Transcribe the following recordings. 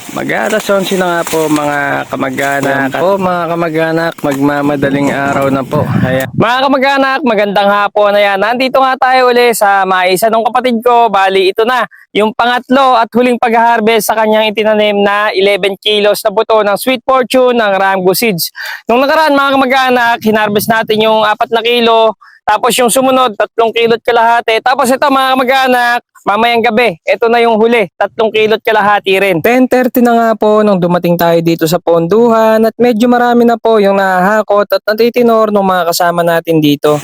Mag-alas 11 na nga po mga kamag-anak. Po mga kamag-anak, magmamadaling araw na po. Ayan. Mga kamag-anak, magandang hapon. Ayan, nandito nga tayo uli sa maisa ng kapatid ko. Bali, ito na yung pangatlo at huling pag-harvest sa kanyang itinanim na 11 kilos na buto ng Sweet Fortune ng Ramgo Seeds. Nung nakaraan mga kamag-anak, hinarvest natin yung 4 na kilo. Tapos yung sumunod, 3 kilot kalahati. Tapos ito mga kamag-anak, mamayang gabi, ito na yung huli, 3 kilot kalahati rin. 10:30 na nga po nung dumating tayo dito sa ponduhan at medyo marami na po yung nahahakot at natitinor ng mga kasama natin dito.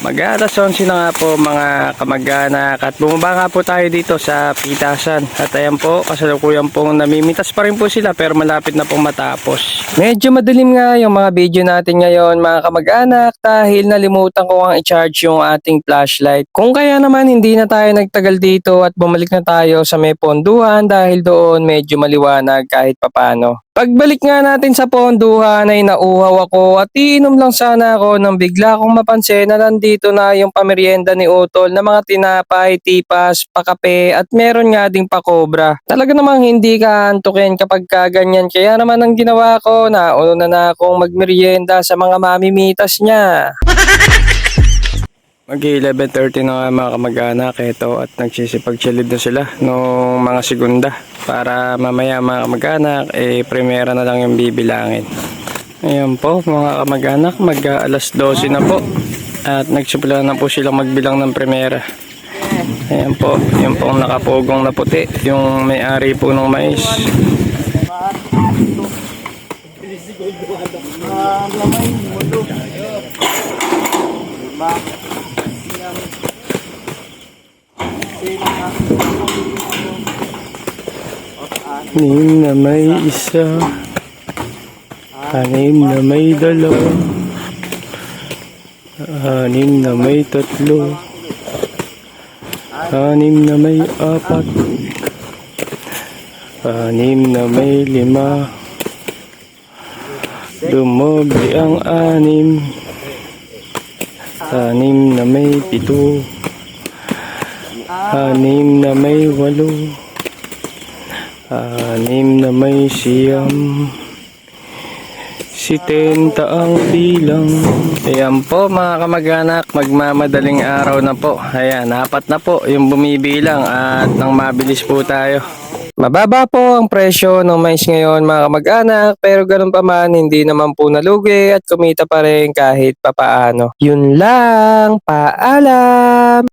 Mag-alas 11 na nga po mga kamag-anak at bumaba nga po tayo dito sa pitasan at ayan po kasalukuyan pong namimitas pa rin po sila pero malapit na pong matapos. Medyo madilim nga yung mga video natin ngayon mga kamag-anak dahil nalimutan ko ang i-charge yung ating flashlight. Kung kaya naman hindi na tayo nagtagal dito at bumalik na tayo sa may ponduhan dahil doon medyo maliwanag kahit papano. Pagbalik nga natin sa ponduhan ay nauuhaw ako at iinom lang sana ako nang bigla kong mapansin na nandito na yung pamerienda ni Utol na mga tinapay, tipas, pakape at meron nga ding pakobra. Talaga namang hindi ka antukin kapag kaganyan kaya naman ang ginawa ko na una na akong magmerienda sa mga mamimitas niya. Mag-11:30 na nga mga kamag-anak ito at nagsisipagsilid na sila nung mga segunda para mamaya mga kamag-anak primera na lang yung bibilangin. Ayan po mga kamag-anak, mag-alas 12 na po at nagsimula na po silang magbilang ng primera. Ayan po, yung pong nakapugong na puti, yung may-ari po ng mais. Anim na may isa, anim na may dalawa, anim na may tatlo, anim na may apat, anim na may lima, dumoble ang anim, anim na may pito, anim na may walo, anim na may siyam, 70 ang bilang. Ayan po mga kamag-anak, magmamadaling araw na po. Ayan, 4 na po yung bumibilang at nang mabilis po tayo. Mababa po ang presyo ng mais ngayon mga kamag-anak pero ganun pa man hindi naman po nalugi at kumita pa rin kahit papaano. Yun lang, paalam!